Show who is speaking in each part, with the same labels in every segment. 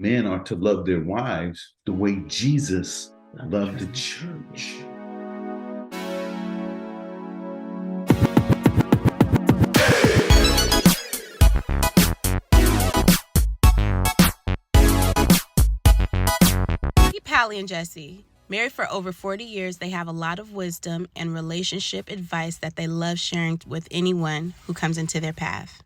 Speaker 1: Men are to love their wives the way Jesus loved the church.
Speaker 2: Hallie and Jesse. Married for over 40 years, they have a lot of wisdom and relationship advice that they love sharing with anyone who comes into their path.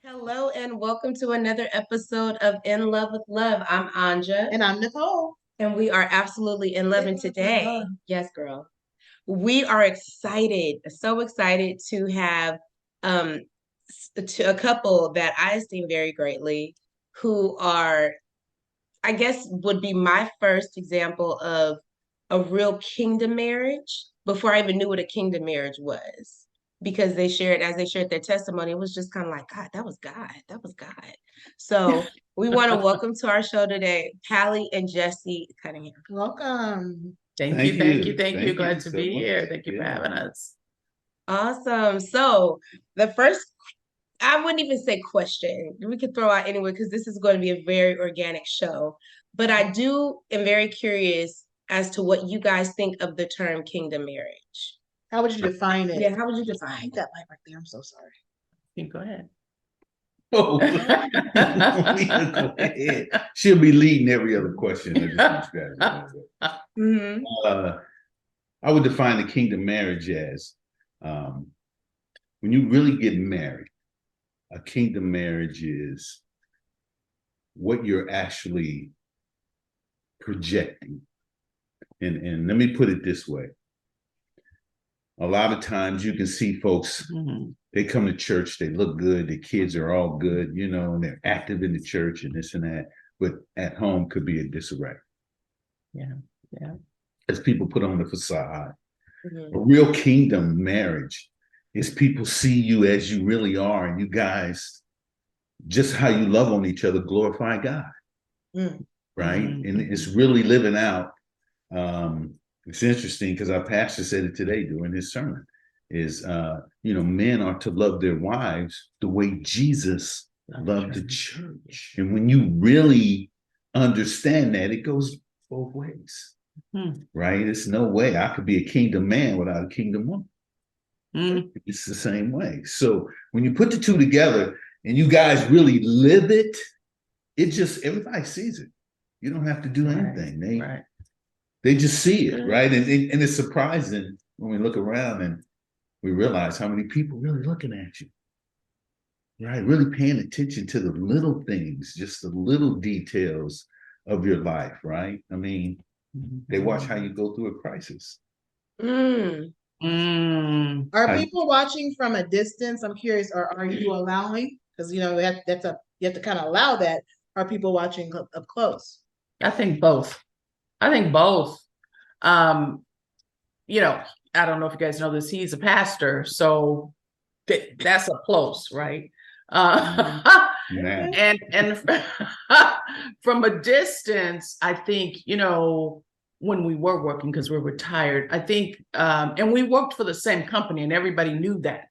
Speaker 3: Hello and welcome to another episode of In Love with Love. I'm Anja.
Speaker 4: And I'm Nicole.
Speaker 3: And we are absolutely in love. And today, yes, girl, we are excited, so excited to have a couple that I esteem very greatly, who are, I guess, would be my first example of a real kingdom marriage before I even knew what a kingdom marriage was. Because as they shared their testimony, it was just kind of like, God, that was God. That was God. So we want to welcome to our show today, Hallie and Jesse Cunningham.
Speaker 4: Welcome.
Speaker 5: Thank you. Glad to be here. Thank you for having us.
Speaker 3: Awesome. So the first, I wouldn't even say question. We could throw out anyway, because this is going to be a very organic show. But I am very curious as to what you guys think of the term kingdom marriage.
Speaker 4: How would you define it?
Speaker 3: Yeah, how would you define
Speaker 4: that mic right there? I'm so sorry.
Speaker 5: You go ahead.
Speaker 1: Oh, go ahead. She'll be leading every other question. I would define the kingdom marriage as when you really get married. A kingdom marriage is what you're actually projecting. And let me put it this way. A lot of times you can see folks, they come to church, they look good, the kids are all good, and they're active in the church and this and that, but at home could be a disarray.
Speaker 5: Yeah.
Speaker 1: As people put on the facade. A real kingdom marriage is people see you as you really are, and you guys, just how you love on each other, glorify God. Right? And it's really living out. It's interesting because our pastor said it today during his sermon, is, men are to love their wives the way Jesus loved the church. And when you really understand that, it goes both ways, right? There's no way I could be a kingdom man without a kingdom woman. It's the same way. So when you put the two together and you guys really live it, everybody sees it. You don't have to do anything. They just see it, right? And it's surprising when we look around and we realize how many people really looking at you, right? Really paying attention to the little things, just the little details of your life, right? I mean, they watch how you go through a crisis.
Speaker 4: Are people watching from a distance? I'm curious, or are you allowing? Because you have to kind of allow that. Are people watching up close?
Speaker 5: I think both. I don't know if you guys know this, he's a pastor, so that's up close, right? And from a distance, I think, when we were working, because we're retired, I think, and we worked for the same company and everybody knew that.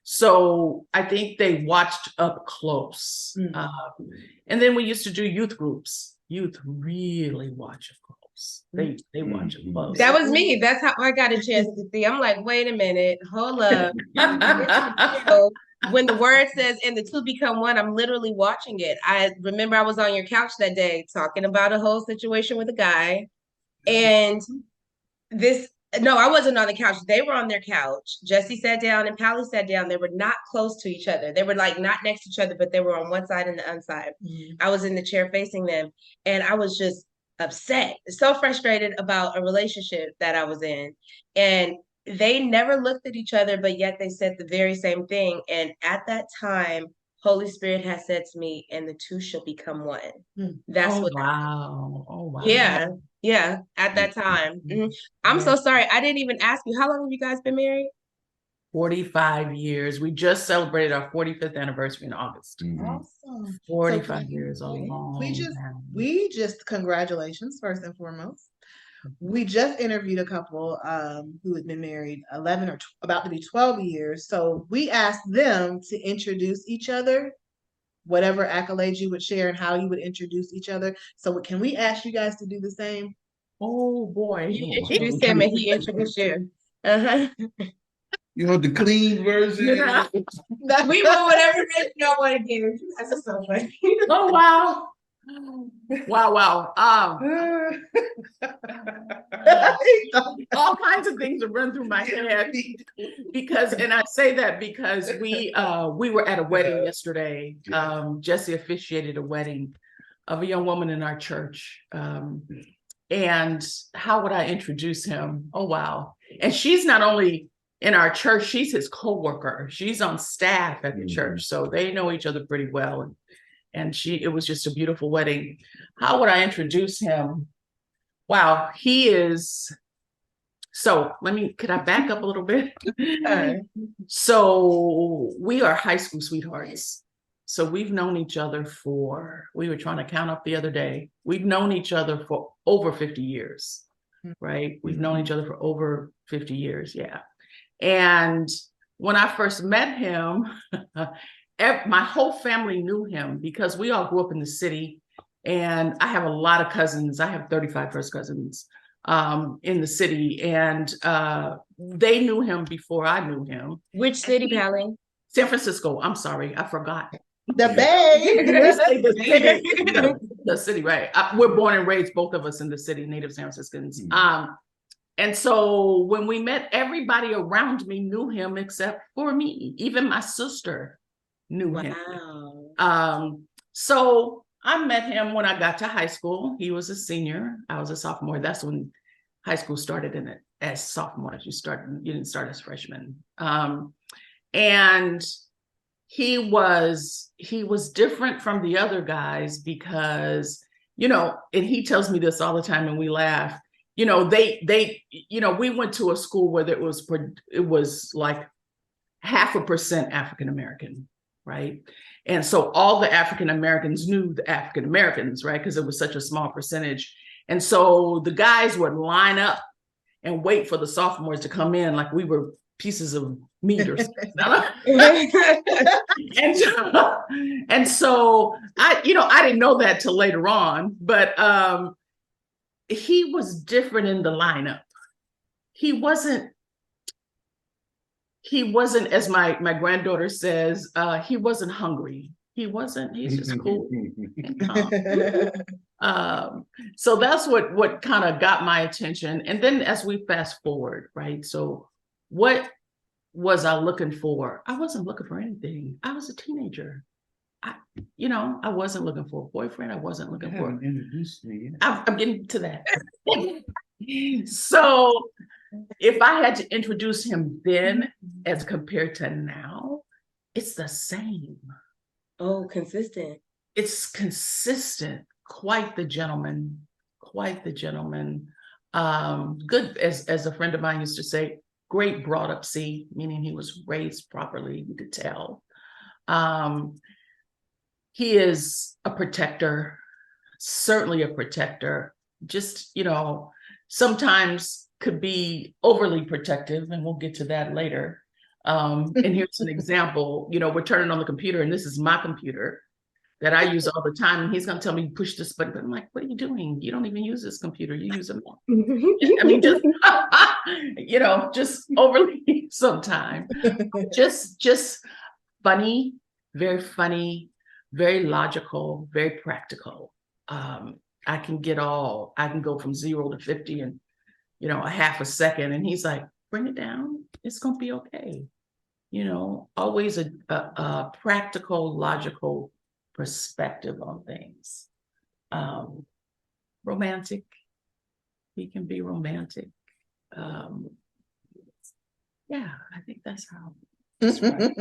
Speaker 5: So I think they watched up close. And then we used to do youth groups. Youth really watch up close. They watch up close.
Speaker 3: That was me. That's how I got a chance to see. I'm like, wait a minute, hold up. When the word says, and the two become one, I'm literally watching it. I remember I was on your couch that day talking about a whole situation with a guy. And I wasn't on the couch. They were on their couch. Jesse sat down and Pally sat down. They were not close to each other. They were like not next to each other, but they were on one side and the other side. I was in the chair facing them. And I was just upset, so frustrated about a relationship that I was in. And they never looked at each other, but yet they said the very same thing. And at that time, Holy Spirit has said to me, and the two shall become one. That's what.
Speaker 5: Wow. Oh, wow.
Speaker 3: Yeah. At that time. I'm so sorry. I didn't even ask you. How long have you guys been married?
Speaker 5: 45 years. We just celebrated our 45th anniversary in August.
Speaker 4: Awesome.
Speaker 5: 45 years old.
Speaker 4: We just congratulations, first and foremost. We just interviewed a couple who had been married 11 or about to be 12 years. So we asked them to introduce each other whatever accolades you would share and how you would introduce each other. So can we ask you guys to do the same?
Speaker 5: Oh boy.
Speaker 3: You introduced him and he introduced you. Uh-huh.
Speaker 1: You know, the clean version.
Speaker 5: You know?
Speaker 3: We want whatever version y'all want to give. That's so funny.
Speaker 5: Oh wow. Wow. All kinds of things are run through my head because, and I say that because we were at a wedding yesterday. Jesse officiated a wedding of a young woman in our church. And how would I introduce him? Oh wow. And she's not only in our church, she's his co-worker. She's on staff at the church. So they know each other pretty well. And it was just a beautiful wedding. How would I introduce him? Wow, he is. So could I back up a little bit? So we are high school sweethearts. So we've known each other we were trying to count up the other day. We've known each other for over 50 years, right? We've known each other for over 50 years, yeah. And when I first met him, my whole family knew him because we all grew up in the city, and I have a lot of cousins. I have 35 first cousins in the city, and they knew him before I knew him.
Speaker 3: Which city, Pally?
Speaker 5: San Francisco. I'm sorry, I forgot.
Speaker 4: The Bay.
Speaker 5: The city, right? We're born and raised, both of us, in the city, native San Franciscans. And so when we met, everybody around me knew him except for me. Even my sister knew him. So I met him when I got to high school. He was a senior. I was a sophomore. That's when high school started in it as sophomores. You didn't start as freshmen. And he was different from the other guys because, and he tells me this all the time and we laugh. We went to a school where it was like 0.5% African American, right? And so all the African Americans knew the African Americans, right? Because it was such a small percentage. And so the guys would line up and wait for the sophomores to come in like we were pieces of meat or something. and so I didn't know that till later on, but he was different in the lineup. He wasn't, as my granddaughter says, he wasn't hungry. He's just cool and calm. So that's what kind of got my attention. And then as we fast forward, right? So what was I looking for? I wasn't looking for anything. I was a teenager. I wasn't looking for a boyfriend. I wasn't looking for.
Speaker 1: Introduced me.
Speaker 5: I'm getting to that. So if I had to introduce him then as compared to now, it's the same.
Speaker 3: Oh, consistent.
Speaker 5: It's consistent. Quite the gentleman. Good, as a friend of mine used to say, great brought up seed, meaning he was raised properly, you could tell. He is a protector, certainly a protector, just, sometimes could be overly protective, and we'll get to that later. And here's an example, we're turning on the computer, and this is my computer that I use all the time. And he's going to tell me, push this button. I'm like, what are you doing? You don't even use this computer. You use it more. I mean, just overly sometimes. Just funny, very logical, very practical. I can go from 0 to 50 in, a half a second. And he's like, bring it down. It's going to be okay. Always a practical, logical perspective on things. Romantic. He can be romantic. Yeah, I think that's how. That's right.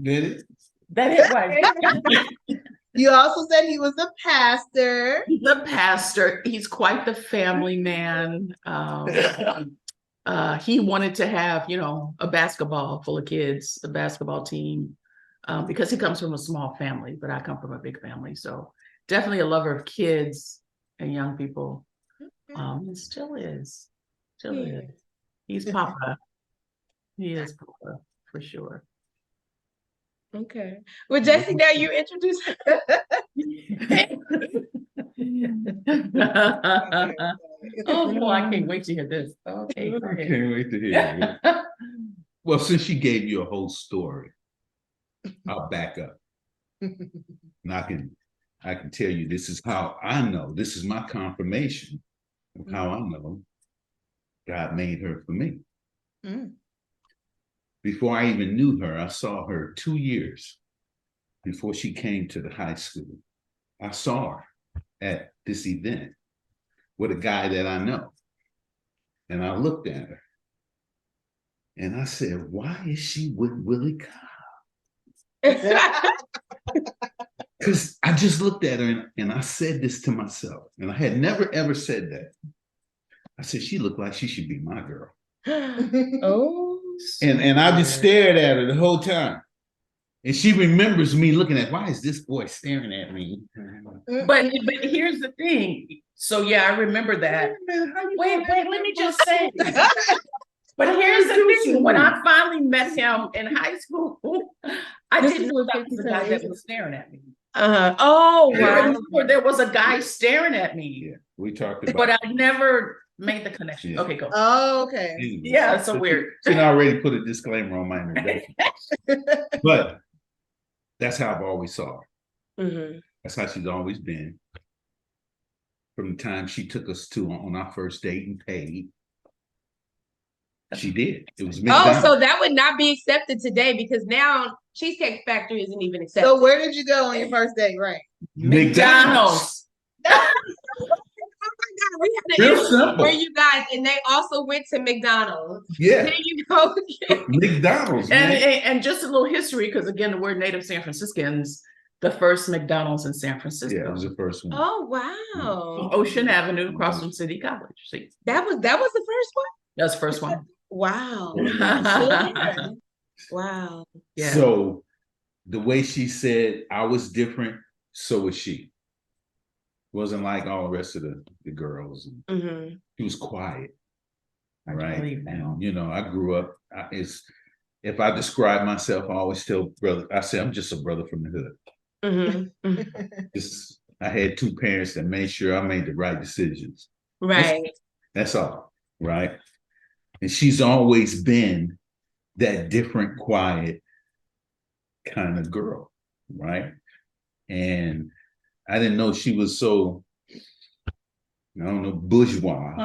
Speaker 1: Get it?
Speaker 5: That is right.
Speaker 4: You also said he was a pastor.
Speaker 5: He's a pastor. He's quite the family man. He wanted to have, a basketball full of kids, a basketball team, because he comes from a small family, but I come from a big family. So definitely a lover of kids and young people. And still is. He's Papa. He is Papa, for sure.
Speaker 3: Okay. Well, Jesse, now you introduce
Speaker 5: Oh boy, I can't wait to hear this. Okay,
Speaker 1: I can't wait to hear it. Well, since she gave you a whole story, I'll back up. And I can tell you this is how I know. This is my confirmation of how I know God made her for me.
Speaker 4: Mm.
Speaker 1: Before I even knew her, I saw her 2 years before she came to the high school. I saw her at this event with a guy that I know. And I looked at her and I said, why is she with Willie Cobb? Because I just looked at her and I said this to myself. And I had never, ever said that. I said, she looked like she should be my girl.
Speaker 3: Oh.
Speaker 1: And I just stared at her the whole time. And she remembers me looking at, why is this boy staring at me?
Speaker 5: But here's the thing. So yeah, I remember that. Wait, let me just say. But here's the thing. When I finally met him in high school, I didn't know that was the guy that was staring at me.
Speaker 3: Oh, wow.
Speaker 5: There was a guy staring at me.
Speaker 1: Yeah, we talked about.
Speaker 5: But I never made the connection.
Speaker 1: Yeah.
Speaker 5: Okay, go.
Speaker 4: Oh, okay.
Speaker 5: Yeah, it's so weird.
Speaker 1: She already put a disclaimer on my introduction. But that's how I've always saw her.
Speaker 3: Mm-hmm.
Speaker 1: That's how she's always been. From the time she took us to on our first date and paid. She did. It was McDonald's.
Speaker 3: Oh, so that would not be accepted today because now Cheesecake Factory isn't even accepted.
Speaker 4: So where did you go on your first date, right?
Speaker 5: McDonald's.
Speaker 3: Oh my God, we had an issue where you guys, and they also went to McDonald's.
Speaker 1: Yeah.
Speaker 3: There you go.
Speaker 1: McDonald's. Man.
Speaker 5: And just a little history, because again, we're native San Franciscans. The first McDonald's in San Francisco.
Speaker 1: Yeah, it was the first one.
Speaker 3: Oh wow.
Speaker 5: Ocean Avenue across from City College. See?
Speaker 3: That was the first one?
Speaker 5: That was the first one.
Speaker 3: Wow. Wow.
Speaker 5: Yeah.
Speaker 1: So the way she said I was different, so was she. Wasn't like all the rest of the girls.
Speaker 3: Mm-hmm.
Speaker 1: She was quiet.
Speaker 5: I
Speaker 1: Right.
Speaker 5: believe now.
Speaker 1: You know, I grew up. If I describe myself, I always tell brother. I say I'm just a brother from the hood.
Speaker 3: Mm-hmm.
Speaker 1: I had two parents that made sure I made the right decisions.
Speaker 3: Right.
Speaker 1: That's all. Right. And she's always been that different, quiet kind of girl. Right. And I didn't know she was so, I don't know, bourgeois.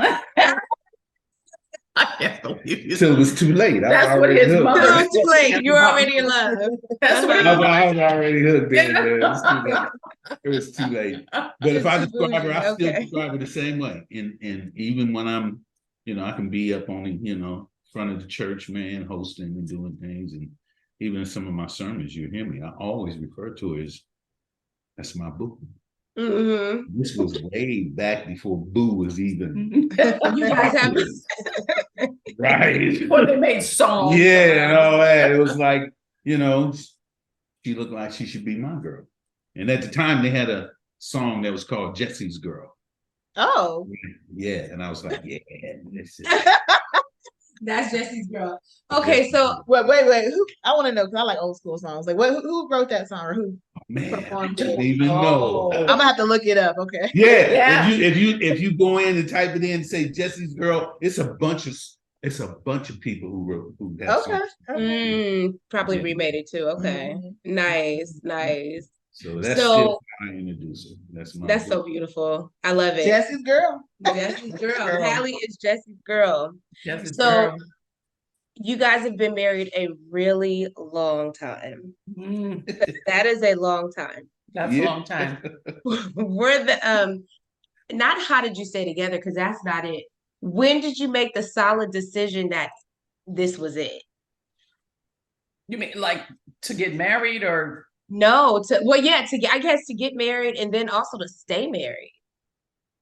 Speaker 5: I can't believe you.
Speaker 1: Till it was too late.
Speaker 5: That's what his mother.
Speaker 3: No, it's too late. You're already in love.
Speaker 5: That's what
Speaker 1: I was already hooked in there. It was too late. But if I describe her, I still describe her the same way. And even when I'm, I can be up on the, front of the church, man, hosting and doing things. And even in some of my sermons, you hear me, I always refer to her as, that's my boo.
Speaker 3: Mm-hmm.
Speaker 1: This was way back before boo was even.
Speaker 3: You guys have
Speaker 1: right.
Speaker 5: Before they made songs.
Speaker 1: Yeah, and all that. It was like, she looked like she should be my girl. And at the time, they had a song that was called Jesse's Girl.
Speaker 4: Oh.
Speaker 1: Yeah, and I was like, yeah, this is.
Speaker 3: That's Jesse's Girl. Okay, so
Speaker 4: wait. Who? I want to know because I like old school songs. Like, who wrote that song or who?
Speaker 1: Man,
Speaker 4: performed
Speaker 1: I
Speaker 4: it?
Speaker 1: don't even know.
Speaker 4: I'm gonna have to look it up. Okay.
Speaker 1: Yeah. If you go in and type it in and say Jesse's Girl, it's a bunch of people who wrote that song.
Speaker 3: Probably remade it too. Okay. Nice.
Speaker 1: So that's how I introduce her.
Speaker 3: That's so beautiful. I love it.
Speaker 4: Jesse's girl.
Speaker 3: Jesse's girl. Hallie is Jesse's girl.
Speaker 5: Jesse's
Speaker 3: so
Speaker 5: girl.
Speaker 3: You guys have been married a really long time. That is a long time.
Speaker 5: That's a long time.
Speaker 3: Not how did you stay together? Because that's not it. When did you make the solid decision that this was it?
Speaker 5: You mean like to get married or?
Speaker 3: No, to get married and then also to stay married.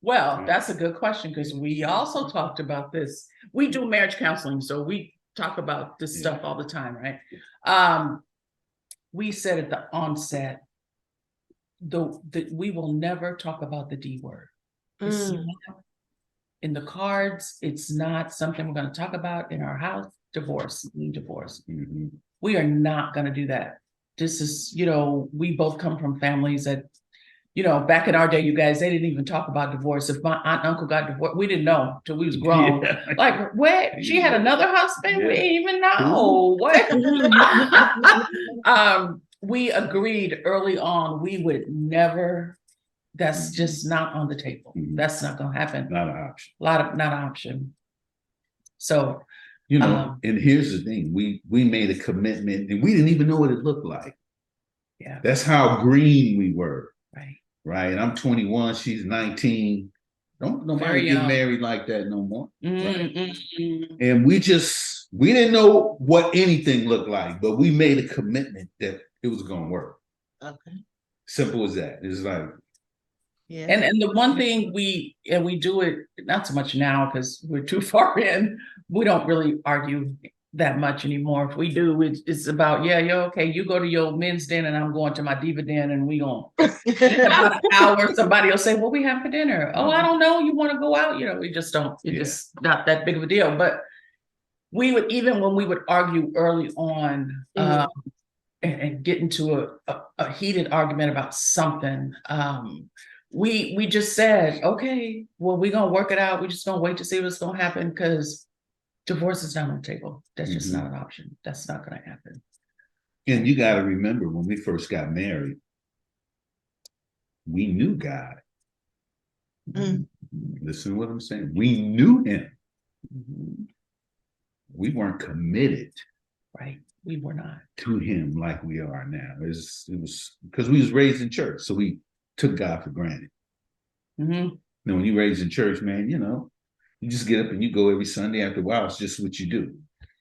Speaker 5: Well, that's a good question because we also talked about this. We do marriage counseling, so we talk about this stuff all the time, right? We said at the onset, we will never talk about the D word. It's not in the cards. It's not something we're going to talk about in our house. Divorce. Mm-hmm. We are not going to do that. this is, we both come from families that, back in our day, you guys, they didn't even talk about divorce. If my aunt and uncle got divorced, we didn't know till we was grown. Yeah. Like, what? She had another husband? Yeah. We didn't even know. What? We agreed early on, we would never, that's just not on the table. That's not going to happen.
Speaker 1: Not an option.
Speaker 5: Not an option. So,
Speaker 1: and here's the thing, we made a commitment and we didn't even know what it looked like.
Speaker 5: Yeah.
Speaker 1: That's how green we were.
Speaker 5: Right.
Speaker 1: Right. I'm 21, she's 19. Don't nobody get married like that no more. Right? And we didn't know what anything looked like, but we made a commitment that it was gonna work.
Speaker 4: Okay.
Speaker 1: Simple as that. It's like,
Speaker 5: yeah. And the one thing we do it not so much now because we're too far in. We don't really argue that much anymore. If we do, it's about, yeah, you're okay. You go to your men's den and I'm going to my diva den, and we going about an hour. Somebody will say, "What we have for dinner?" "Oh, I don't know. You want to go out?" We just don't. It's just not that big of a deal. But we would, even when we would argue early on, and get into a heated argument about something, we just said, okay, well, we're gonna work it out. We're just gonna wait to see what's gonna happen, because divorce is not on the table. That's just not an option. That's not gonna happen.
Speaker 1: And you got to remember, when we first got married, we knew God. Listen to what I'm saying. We knew him. We weren't committed.
Speaker 5: Right. We were not
Speaker 1: to him like we are now. It was because we was raised in church, so we took God for granted. Now, when you're raised in church, man, you just get up and you go every Sunday. After a while, it's just what you do.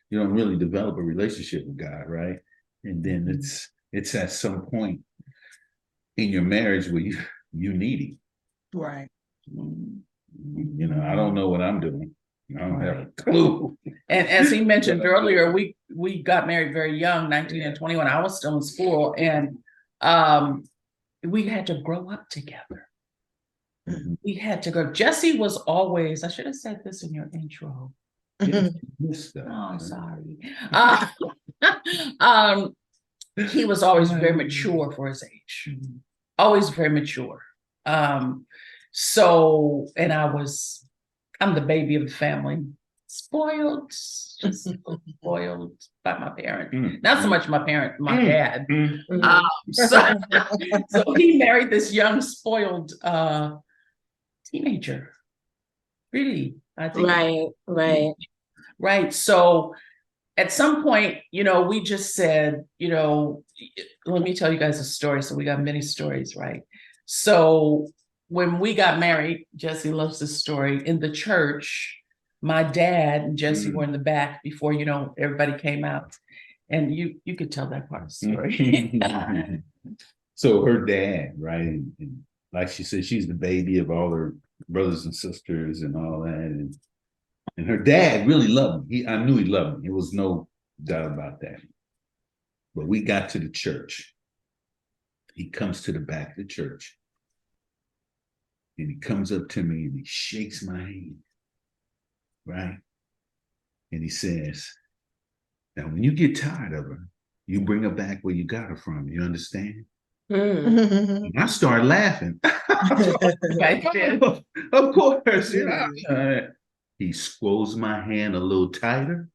Speaker 1: You don't really develop a relationship with God, right? And then it's at some point in your marriage where you need him.
Speaker 4: Right.
Speaker 1: I don't know what I'm doing. I don't have a clue.
Speaker 5: And as he mentioned earlier, we got married very young, 19 and 21. I was still in school, and we had to grow up together. We had to go. Jesse was always, I should have said this in your intro. I'm sorry. He was always very mature for his age. Always very mature. So, and I'm the baby of the family. Spoiled, just spoiled by my parent. Not so much my parent, my dad. So he married this young, spoiled teenager. Really, I think. Right. So at some point, we just said, let me tell you guys a story. So we got many stories, right? So when we got married, Jesse loves this story. In the church, my dad and Jesse were in the back before, everybody came out. And you could tell that part of the story.
Speaker 1: So her dad, right? And like she said, she's the baby of all her brothers and sisters and all that. And her dad really loved me. I knew he loved me. There was no doubt about that. But we got to the church. He comes to the back of the church. And he comes up to me and he shakes my hand. Right? And he says, "Now, when you get tired of her, you bring her back where you got her from. You understand?" And I started laughing. Of course. He squeezed my hand a little tighter,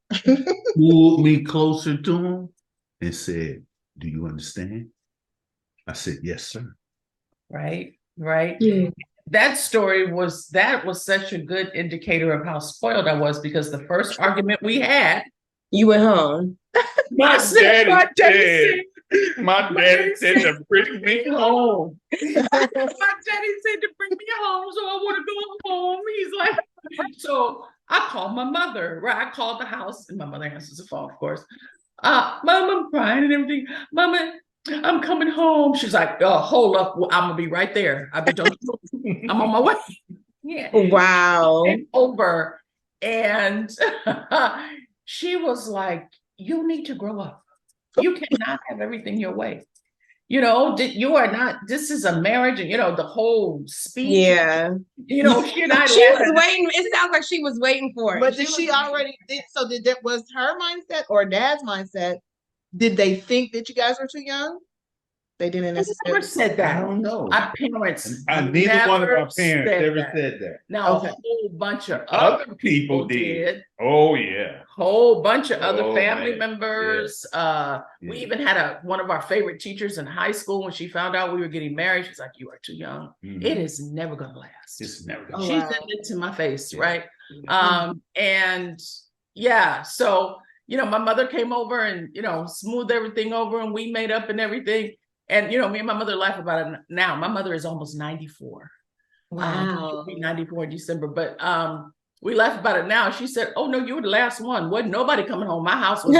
Speaker 1: pulled me closer to him, and said, "Do you understand?" I said, "Yes, sir."
Speaker 5: Right. Yeah. That story was such a good indicator of how spoiled I was, because the first argument we had,
Speaker 3: you went home.
Speaker 1: My daddy said to bring me home.
Speaker 5: My daddy said to bring me home, so I want to go home. He's like, so I called my mother, right? I called the house, and my mother answers the phone, of course. Mom, I'm crying and everything. Mama, I'm coming home. She's like, "Oh, hold up. Well, I'm gonna be right there. I'm on my way." Yeah.
Speaker 3: Wow.
Speaker 5: And over. And she was like, "You need to grow up. You cannot have everything your way. You are not, this is a marriage," and the whole speech.
Speaker 3: Yeah.
Speaker 5: She and I
Speaker 3: she was waiting. It sounds like she was waiting for it.
Speaker 4: But was her mindset or dad's mindset did they think that you guys were too young? They didn't
Speaker 5: Never
Speaker 4: necessarily.
Speaker 5: said
Speaker 1: I
Speaker 5: that.
Speaker 1: don't know.
Speaker 5: Our parents
Speaker 1: Neither one of our parents
Speaker 5: said
Speaker 1: ever
Speaker 5: that.
Speaker 1: said that.
Speaker 5: Now,
Speaker 4: Okay.
Speaker 5: a whole bunch of
Speaker 1: Other people did. Oh yeah.
Speaker 5: Whole bunch of other
Speaker 1: Oh,
Speaker 5: family
Speaker 1: man.
Speaker 5: members.
Speaker 1: Yeah.
Speaker 5: We even had one of our favorite teachers in high school. When she found out we were getting married, she's like, "You are too young.
Speaker 1: Mhm.
Speaker 5: It is never gonna last."
Speaker 1: It's never gonna.
Speaker 4: Oh,
Speaker 5: She
Speaker 4: wow.
Speaker 5: said it to my face,
Speaker 1: Yeah.
Speaker 5: right? And yeah, so my mother came over and smoothed everything over, and we made up and everything. And me and my mother laugh about it now. My mother is almost 94.
Speaker 3: Wow.
Speaker 5: She'll be 94 in December, but we laugh about it now. She said, "Oh no, you were the last one. Wasn't nobody coming home. My house was."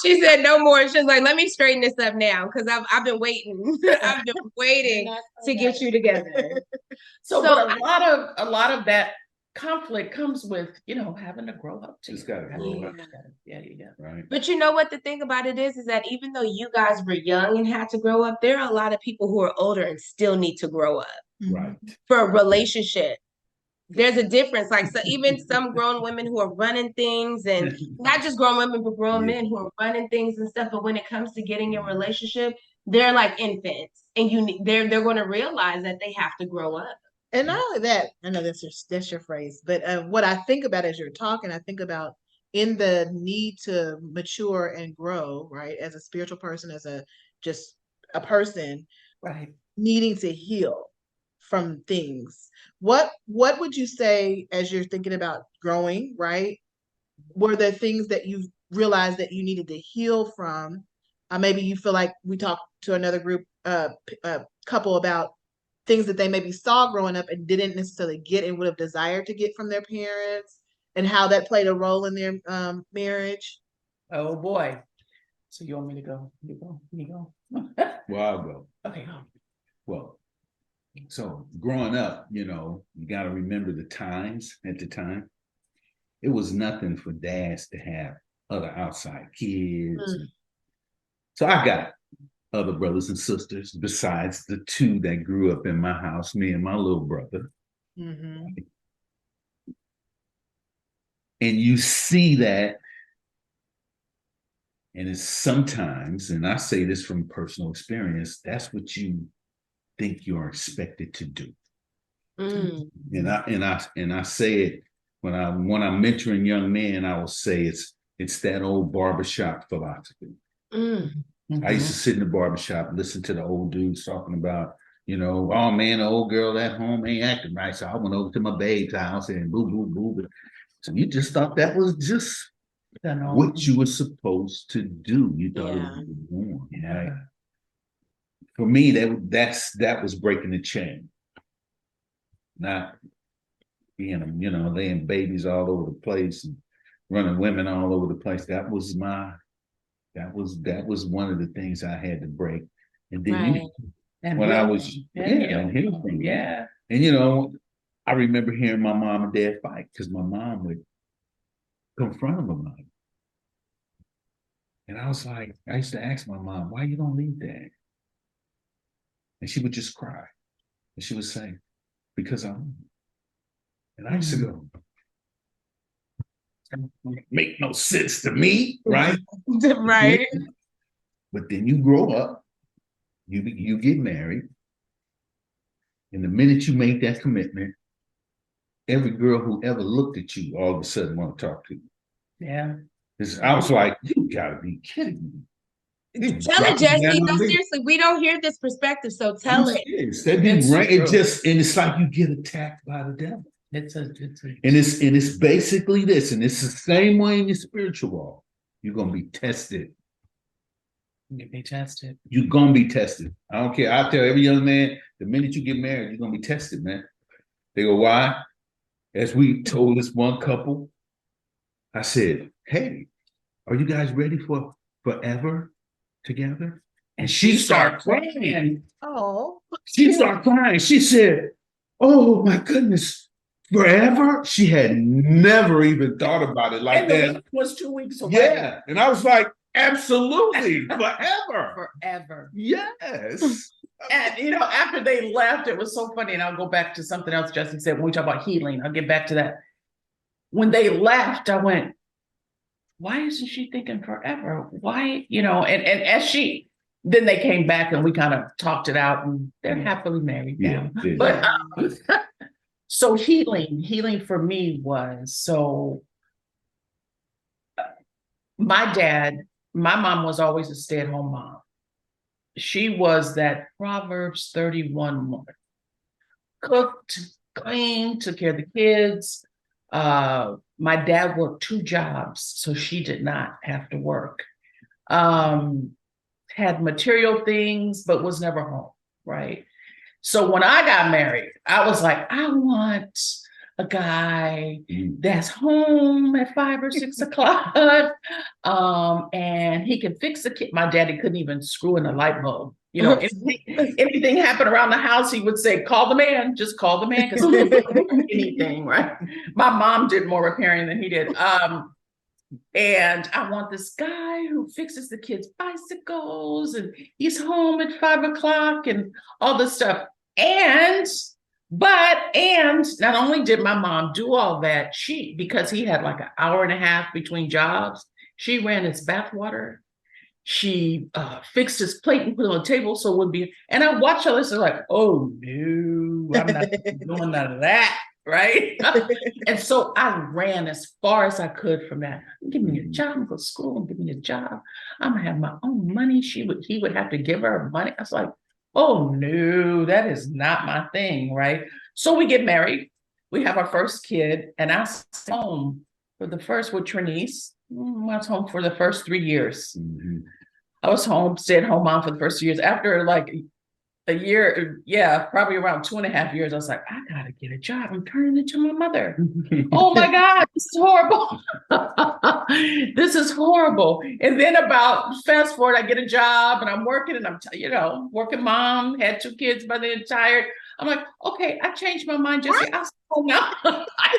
Speaker 3: She said no more. She was like, "Let me straighten this up now because I've been waiting. I've been waiting to get you together."
Speaker 5: But a lot of that conflict comes with having to grow up.
Speaker 1: Just gotta grow up.
Speaker 5: Yeah.
Speaker 1: Right.
Speaker 3: But you know what the thing about it is that even though you guys were young and had to grow up, there are a lot of people who are older and still need to grow up.
Speaker 1: Right.
Speaker 3: For a relationship. There's a difference. Like, so even some grown women who are running things, and not just grown women, but grown men who are running things and stuff. But when it comes to getting in a relationship, they're like infants, and they're going to realize that they have to grow up.
Speaker 4: And not only that, I know that's your phrase, but what I think about as you're talking, I think about in the need to mature and grow, right? As a spiritual person, as just a person,
Speaker 5: right,
Speaker 4: needing to heal from things. What would you say as you're thinking about growing, right? Were there things that you realized that you needed to heal from? Maybe you feel like we talked to another group, couple about things that they maybe saw growing up and didn't necessarily get and would have desired to get from their parents, and how that played a role in their marriage.
Speaker 5: Oh boy. So you want me to go? You go.
Speaker 1: Well, I'll go.
Speaker 5: Okay, go.
Speaker 1: Well, so growing up, you got to remember the times at the time. It was nothing for dads to have other outside kids. So I got other brothers and sisters besides the two that grew up in my house, me and my little brother.
Speaker 4: Mm-hmm.
Speaker 1: And you see that, and it's sometimes, and I say this from personal experience, that's what you think you're expected to do. And I say it when I'm mentoring young men, I will say it's that old barbershop philosophy. I used to sit in the barbershop and listen to the old dudes talking about, oh man, the old girl at home ain't acting right. So I went over to my babe's house and boo, boo, boo. So you just thought that was just what you were supposed to do. You thought it was wrong. Right? For me, that was breaking the chain. Not being, laying babies all over the place and running women all over the place. That was one of the things I had to break. And then when I was and I remember hearing my mom and dad fight because my mom would confront them about it. And I was like, I used to ask my mom, why you don't leave Dad? And she would just cry. And she would say, because I'm. And I used to go, make no sense to me, right?
Speaker 3: Right.
Speaker 1: But then you grow up, you get married, and the minute you make that commitment, every girl who ever looked at you all of a sudden want to talk to you.
Speaker 5: Yeah.
Speaker 1: I was like, you gotta be kidding me.
Speaker 3: Tell it, Jesse. No, seriously, we don't hear this perspective, so tell it.
Speaker 1: It's like you get attacked by the devil. It's basically this, and it's the same way in your spiritual walk. You're gonna be tested.
Speaker 5: You're
Speaker 1: gonna be tested. I don't care. I tell every young man, the minute you get married, you're gonna be tested, man. They go, why? As we told this one couple, I said, hey, are you guys ready for forever together? And she started crying.
Speaker 4: Oh.
Speaker 1: She started crying. She said, oh my goodness, forever? She had never even thought about it like that.
Speaker 5: The week was 2 weeks away.
Speaker 1: Yeah. And I was like, absolutely, forever.
Speaker 5: Forever.
Speaker 1: Yes.
Speaker 5: And after they left, it was so funny. And I'll go back to something else Justin said when we talk about healing. I'll get back to that. When they left, I went, why isn't she thinking forever? Why, and then they came back and we kind of talked it out and they're happily married now. But so healing for me was, so my mom was always a stay-at-home mom. She was that Proverbs 31 woman. Cooked, cleaned, took care of the kids. My dad worked 2 jobs, so she did not have to work. Had material things, but was never home, right? So when I got married, I was like, I want a guy that's home at 5 or 6 o'clock. And he can fix the kid. My daddy couldn't even screw in a light bulb. Anything happened around the house, he would say, call the man, just call the man, because he didn't do anything, right? My mom did more repairing than he did. And I want this guy who fixes the kids' bicycles and he's home at 5 o'clock and all this stuff. And not only did my mom do all that, because he had like an hour and a half between jobs, she ran his bathwater. She fixed his plate and put it on the table so it would be, and I watched all this and like, oh no, I'm not doing none of that, right? And so I ran as far as I could from that. Give me a job, I'm going to school, and give me a job. I'm gonna have my own money. He would have to give her money. I was like, oh no, that is not my thing, right? So we get married, we have our first kid, and I was home for the first with Trinice. I was home for the first 3 years. I was home, stay-at-home mom for the first 2 years. After like a year, probably around 2.5 years, I was like, I gotta get a job. I'm turning into my mother. Oh my God, this is horrible. This is horrible. And then fast forward, I get a job and I'm working and I'm, working mom, had 2 kids by then, tired. I'm like, okay, I changed my mind, Jesse. I'll stay home now.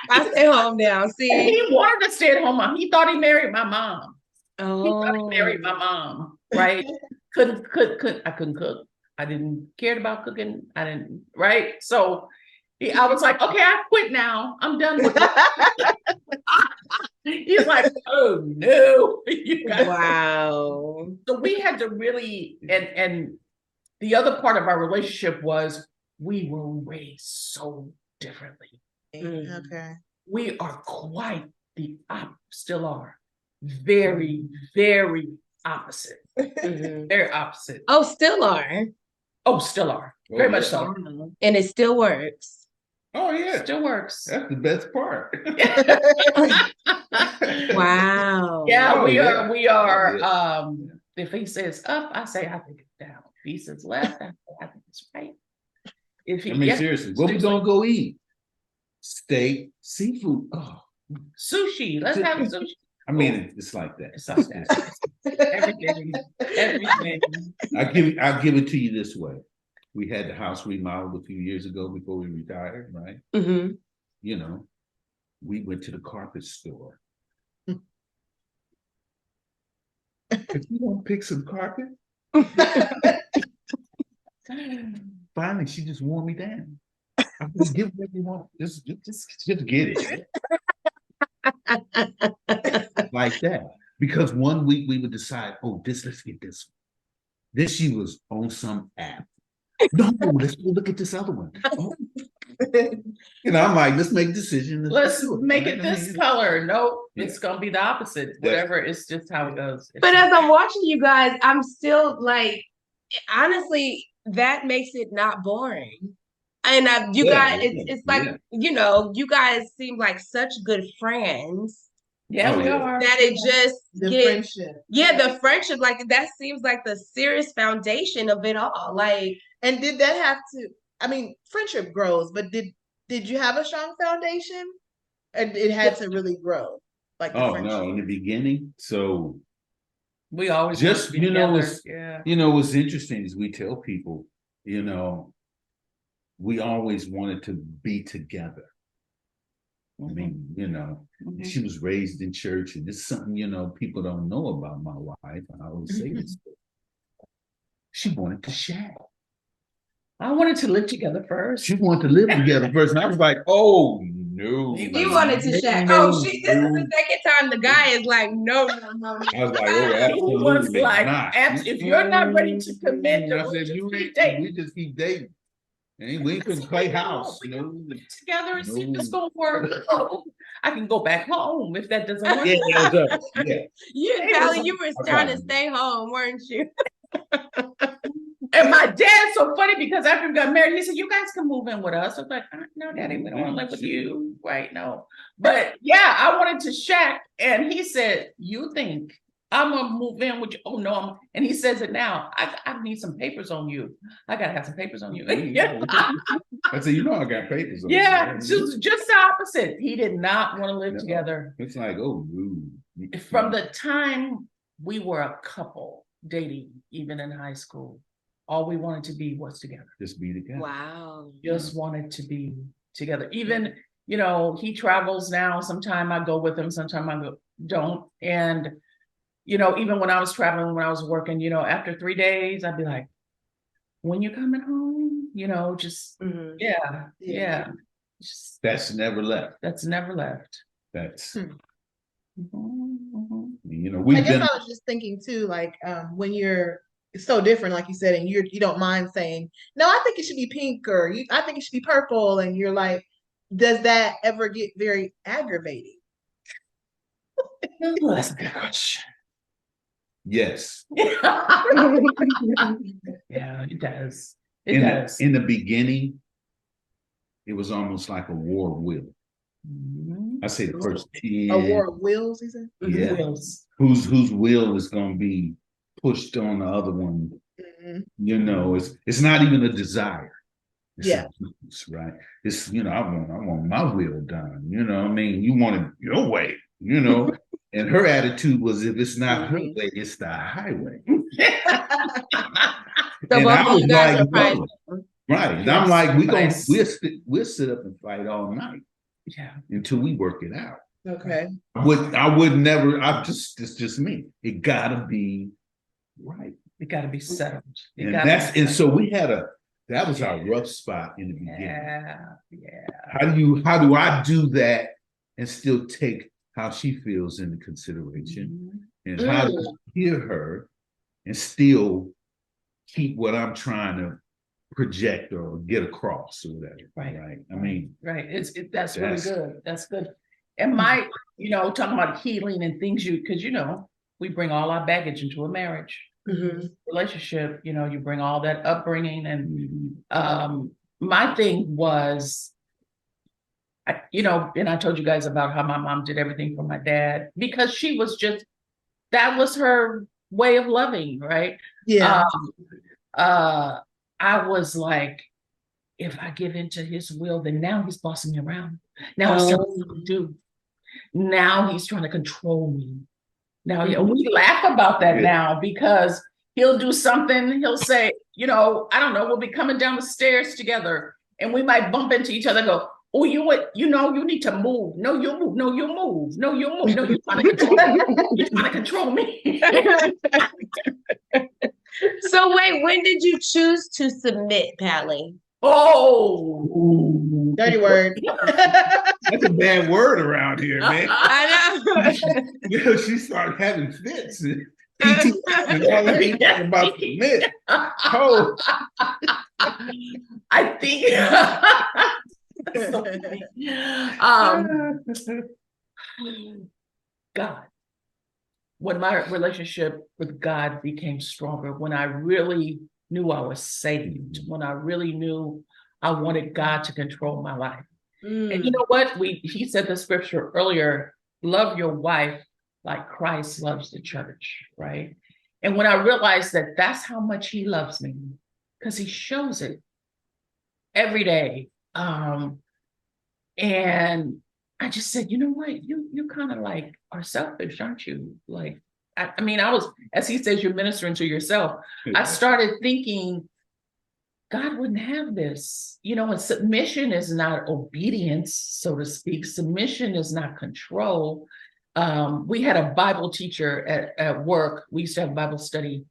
Speaker 3: I stay home now. See,
Speaker 5: and he wanted to stay at home mom. He thought he married my mom.
Speaker 3: Oh,
Speaker 5: he thought he married my mom, right? I couldn't cook. I didn't care about cooking. I didn't, right? So I was like, okay, I quit now. I'm done with it. He's like, oh no.
Speaker 3: Wow.
Speaker 5: So we had to really, and the other part of our relationship was we were raised so differently.
Speaker 4: Okay.
Speaker 5: We are quite still are very, very opposite. Very opposite.
Speaker 3: Oh, still are.
Speaker 5: Oh, still are. Very much so.
Speaker 3: And it still works.
Speaker 1: Oh yeah.
Speaker 5: Still works.
Speaker 1: That's the best part.
Speaker 3: Wow.
Speaker 5: Yeah, we are. If he says up, I say I think it's down. If he says left, I think it's right.
Speaker 1: Seriously, what we gonna go eat? Steak, seafood. Oh,
Speaker 5: sushi. Let's have sushi.
Speaker 1: I mean, it's like that.
Speaker 5: It's like that. Everything.
Speaker 1: I'll give it to you this way. We had the house remodeled a few years ago before we retired, right? We went to the carpet store. If you want to pick some carpet, finally, she just wore me down. I was give whatever you want. Just get it. Like that. Because one week we would decide, let's get this one. This she was on some app. No, let's go look at this other one. Oh. I'm like, let's make a decision.
Speaker 5: Let's make it this color. Nope, it's gonna be the opposite. Whatever, it's just how it goes.
Speaker 3: But as I'm watching you guys, I'm still like, honestly, that makes it not boring. And guys, it's like, you guys seem like such good friends.
Speaker 5: Yeah, we are.
Speaker 3: That it just
Speaker 4: the friendship.
Speaker 3: Yeah, the friendship, like that seems like the serious foundation of it all. Like,
Speaker 4: and did that have to? I mean, friendship grows, but did you have a strong foundation, and it had to really grow? Like,
Speaker 1: no, in the beginning, so
Speaker 5: we always
Speaker 1: just what's interesting is we tell people, we always wanted to be together. I mean, she was raised in church, and it's something, people don't know about my wife. I always say this. She wanted to share.
Speaker 5: I wanted to live together first.
Speaker 1: She wanted to live together first. And I was like, oh, No.
Speaker 3: You wanted to shack.
Speaker 1: No,
Speaker 3: Oh, this is the second time the guy is like, no.
Speaker 1: I was like, oh,
Speaker 5: He was
Speaker 1: absolutely
Speaker 5: like,
Speaker 1: not.
Speaker 5: if you're not ready to commit,
Speaker 1: I said, you ain't, we just keep dating. And we can play house.
Speaker 5: We
Speaker 1: No.
Speaker 5: can get together and see if it's
Speaker 1: No.
Speaker 5: gonna work. I can go back home if that doesn't work.
Speaker 1: Yeah.
Speaker 3: You were trying to stay home, weren't you?
Speaker 5: And my dad's so funny because after we got married, he said, "You guys can move in with us." I was like, "No, Daddy, we don't want to live with you, right? No." But yeah, I wanted to shack, and he said, "You think I'm gonna move in with you?" Oh no, and he says it now. I need some papers on you. I gotta have some papers on you.
Speaker 1: I said, you know, I got papers on
Speaker 5: Yeah,
Speaker 1: you.
Speaker 5: just the opposite. He did not want to live together.
Speaker 1: It's like, oh,
Speaker 5: From the time we were a couple dating, even in high school, all we wanted to be was together.
Speaker 1: Just be together.
Speaker 3: Wow.
Speaker 5: Just wanted to be together. Even, he travels now. Sometime I go with him, sometime I don't. And, even when I was traveling, when I was working, after 3 days, I'd be like, when you coming home, just, yeah. Just,
Speaker 1: that's never left.
Speaker 5: That's never left.
Speaker 1: That's,
Speaker 4: I guess I was just thinking too, like, when it's so different, like you said, and you don't mind saying, no, I think it should be pink, or I think it should be purple, and you're like, does that ever get very aggravating?
Speaker 5: That's a good question.
Speaker 1: Yes.
Speaker 5: Yeah, it does. It does.
Speaker 1: In the beginning, it was almost like a war of will. I say the first 10.
Speaker 4: A war of wills, he said?
Speaker 1: Yeah.
Speaker 5: Wills.
Speaker 1: Whose will is going to be pushed on the other one? It's not even a desire. It's right. It's, I want my will done. You want it your way, And her attitude was, if it's not her way, it's the highway.
Speaker 3: So both of you guys are private.
Speaker 1: Right. And I'm like, we'll sit up and fight all night.
Speaker 5: Yeah.
Speaker 1: Until we work it out.
Speaker 4: Okay.
Speaker 1: I would never, it's just me. It gotta be right.
Speaker 5: It gotta be settled.
Speaker 1: So we had that was our rough spot in the beginning.
Speaker 5: Yeah.
Speaker 1: How do I do that and still take how she feels into consideration? And how do I hear her and still keep what I'm trying to project or get across or whatever. Right. I mean,
Speaker 5: that's really good. That's good. And my, talking about healing and things because we bring all our baggage into a marriage relationship. You bring all that upbringing, and my thing was, and I told you guys about how my mom did everything for my dad because she was that was her way of loving, right?
Speaker 4: Yeah.
Speaker 5: I was like, if I give into his will, then now he's bossing me around. Now he's telling me what to do. Now he's trying to control me. Now we laugh about that now because he'll do something. He'll say, I don't know, we'll be coming down the stairs together and we might bump into each other and go, oh, you need to move. No, you move. No, you move. No, you move. No, you're trying to control me. You're trying to control me.
Speaker 3: So wait, when did you choose to submit, Pally?
Speaker 5: Oh,
Speaker 4: dirty word.
Speaker 1: That's a bad word around here, man.
Speaker 3: I know.
Speaker 1: She started having fits. And all that ain't talking about submit. Oh,
Speaker 5: I think. God. When my relationship with God became stronger, when I really knew I was saved, when I really knew I wanted God to control my life. And you know what? He said the scripture earlier, love your wife like Christ loves the church, right? And when I realized that that's how much he loves me, because he shows it every day. And I just said, you know what? You kind of like are selfish, aren't you? Like, I mean, I was, as he says, you're ministering to yourself. I started thinking, God wouldn't have this, and submission is not obedience, so to speak. Submission is not control. We had a Bible teacher at work. We used to have Bible study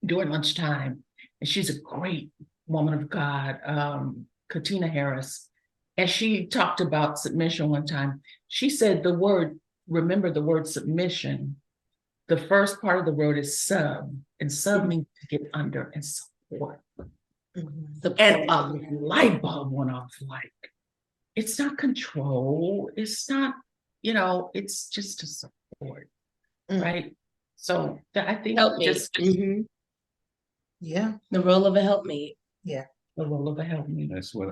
Speaker 5: during lunchtime, and she's a great woman of God, Katina Harris. And she talked about submission one time. She said remember the word submission. The first part of the word is sub, and sub means to get under and support. And a light bulb went off, like, it's not control, it's not, it's just to support, right? So I think just
Speaker 4: yeah,
Speaker 3: the role of a helpmate.
Speaker 4: yeah.
Speaker 5: the role of a helpmate.
Speaker 1: That's what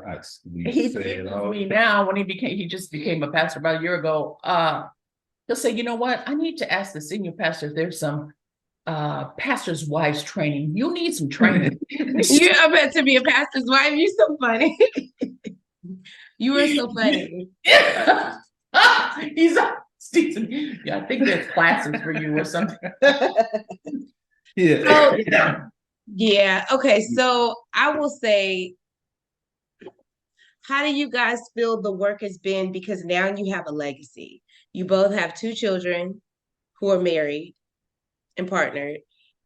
Speaker 5: He
Speaker 1: say.
Speaker 5: tells me now when he just became a pastor about a year ago. He'll say, you know what? I need to ask the senior pastor if there's some pastor's wives training. You need some training.
Speaker 3: You're about to be a pastor's wife. You're so funny. You are so funny.
Speaker 5: He's Stephen. Yeah, I think there's classes for you or something.
Speaker 1: Yeah.
Speaker 3: Yeah. Okay. So I will say, how do you guys feel the work has been? Because now you have a legacy. You both have 2 children who are married and partnered,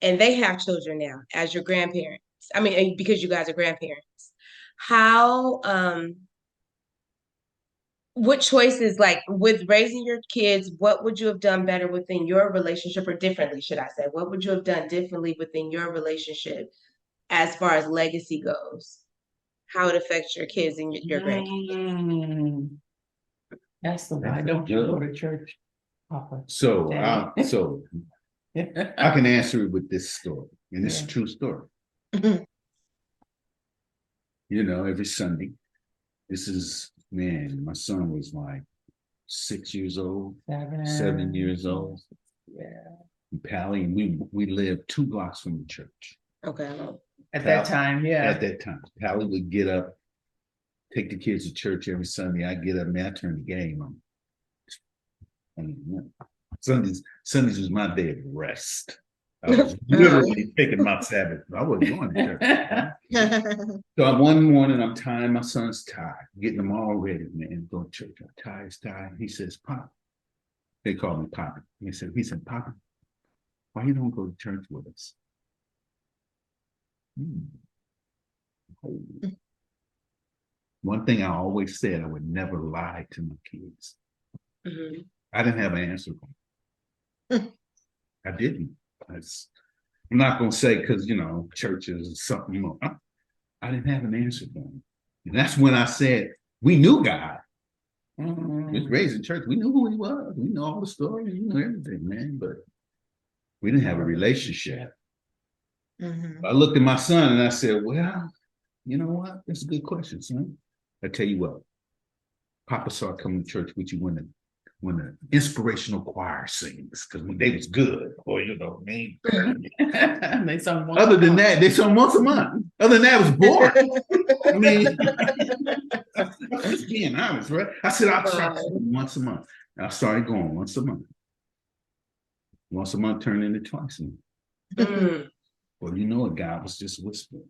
Speaker 3: and they have children now as your grandparents. I mean, because you guys are grandparents. How, what choices, like with raising your kids, what would you have done better within your relationship, or differently, should I say? What would you have done differently within your relationship as far as legacy goes? How it affects your kids and your grandkids?
Speaker 5: That's the why don't you go to church, Papa?
Speaker 1: So I can answer it with this story, and it's a true story. Every Sunday, my son was like 6 years old, 7 years old.
Speaker 5: Yeah.
Speaker 1: And Pally, and we lived 2 blocks from the church.
Speaker 3: Okay.
Speaker 5: At that time,
Speaker 1: At that time, Pally would get up, take the kids to church every Sunday. I get up, man, I turn the game on. Sundays was my day of rest. I was literally taking my Sabbath. I wasn't going to church. So one morning, I'm tying my son's tie, getting them all ready, man, going to church. I tie his tie. He says, Pop. They call me Poppy. He said, Poppy, why you don't go to church with us? One thing I always said, I would never lie to my kids. I didn't have an answer for them. I didn't. I'm not going to say because, church is something more. I didn't have an answer for them. And that's when I said, we knew God. We was raised in church. We knew who he was. We know all the stories. We knew everything, man. But we didn't have a relationship. I looked at my son and I said, well, you know what? That's a good question, son. I tell you what, Papa started coming to church with you when the inspirational choir sings, because when they was good, boy, man.
Speaker 5: They sung once
Speaker 1: Other than that, they sung once a month. Other than that, it was boring. I mean, I'm just being honest, right? I said I'll try once a month. And I started going once a month. Once a month turned into twice a month. Well, God was just whispering.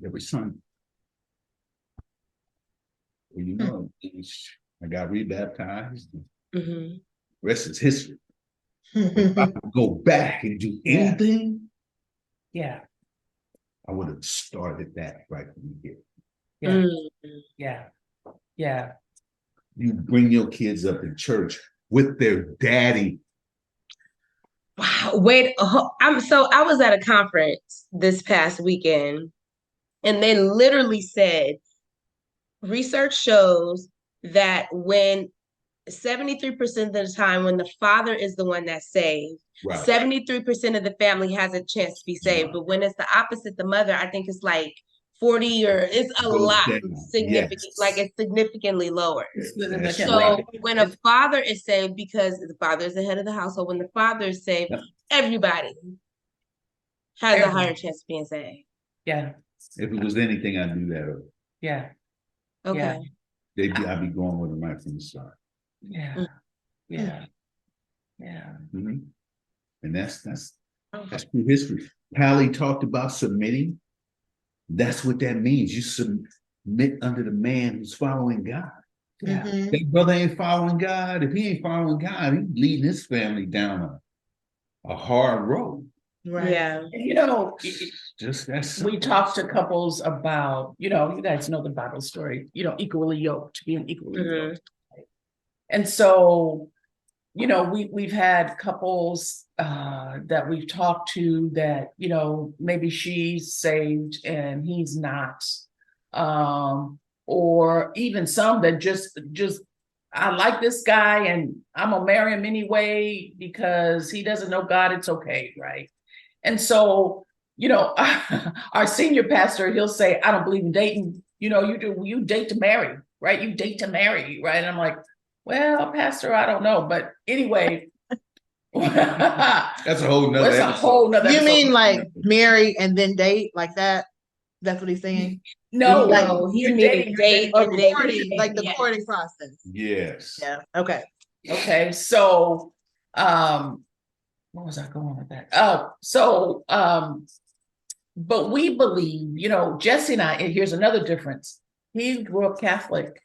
Speaker 1: Every Sunday. Well, I got rebaptized. Rest is history. If I could go back and do anything, I would have started that right from the beginning.
Speaker 5: Yeah.
Speaker 1: You bring your kids up in church with their daddy.
Speaker 3: Wow. Wait. I was at a conference this past weekend, and they literally said, research shows that when 73% of the time when the father is the one that's saved, 73% of the family has a chance to be saved. But when it's the opposite, the mother, I think it's like 40, or it's a lot significant, like it's significantly lower. So when a father is saved, because the father is the head of the household, when the father is saved, everybody has a higher chance of being saved.
Speaker 5: Yeah.
Speaker 1: If it was anything, I'd do that over.
Speaker 5: Yeah.
Speaker 3: Okay.
Speaker 1: I'd be going with them right from the start.
Speaker 5: Yeah.
Speaker 1: And that's true history. Pally talked about submitting. That's what that means. You submit under the man who's following God. That brother ain't following God. If he ain't following God, he's leading his family down a hard road.
Speaker 4: Right.
Speaker 3: Yeah.
Speaker 5: And, you know,
Speaker 1: Just that's
Speaker 5: we talk to couples about, you know, you guys know the Bible story, you know, equally yoked, being equally yoked. And so, you know, we've had couples that we've talked to that, you know, maybe she's saved and he's not. Or even some that just I like this guy and I'm gonna marry him anyway because he doesn't know God, it's okay, right? And so, you know, our senior pastor, he'll say, I don't believe in dating. You know, you date to marry, right? You date to marry, right? And I'm like, well, Pastor, I don't know. But anyway,
Speaker 1: that's a whole nother
Speaker 5: it's a
Speaker 1: episode.
Speaker 5: whole nother
Speaker 4: You
Speaker 5: episode.
Speaker 4: mean like marry and then date like that? That's what he's saying?
Speaker 5: No,
Speaker 4: like,
Speaker 3: No, he's
Speaker 5: you're
Speaker 3: meaning date
Speaker 4: Or
Speaker 3: and then
Speaker 4: courting, like the
Speaker 3: yeah.
Speaker 4: courting process.
Speaker 1: Yes.
Speaker 4: Yeah. Okay.
Speaker 5: Okay, so what was I going with that? But we believe, you know, Jesse and I, and here's another difference. He grew up Catholic,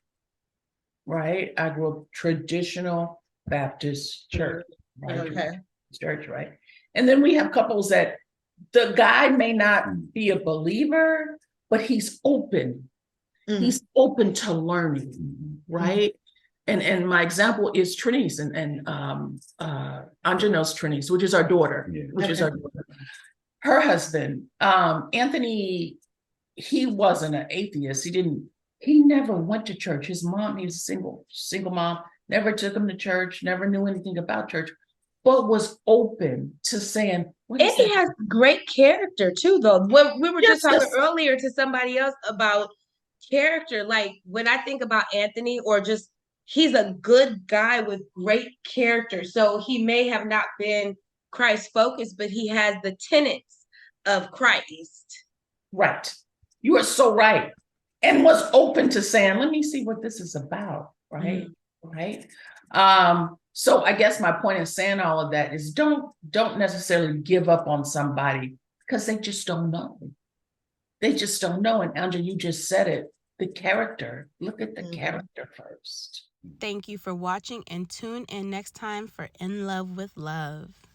Speaker 5: right? I grew up traditional Baptist church, right?
Speaker 4: Okay.
Speaker 5: Church, right? And then we have couples that the guy may not be a believer, but he's open. He's open to learning, right? And my example is Trinice and Anja knows Trinice, which is our daughter, which is our daughter. Her husband, Anthony, he wasn't an atheist. He never went to church. His mom, he was a single mom, never took him to church, never knew anything about church, but was open to saying,
Speaker 3: and he has great character too, though. When we were just talking
Speaker 5: Yes.
Speaker 3: earlier to somebody else about character, like when I think about Anthony, or just he's a good guy with great character. So he may have not been Christ focused, but he has the tenets of Christ.
Speaker 5: Right. You are so right. And was open to saying, let me see what this is about. Right. Right. So I guess my point in saying all of that is don't necessarily give up on somebody because they just don't know. They just don't know. And Andrea, you just said it. The character. Look at the character first.
Speaker 2: Thank you for watching and tune in next time for In Love with Love.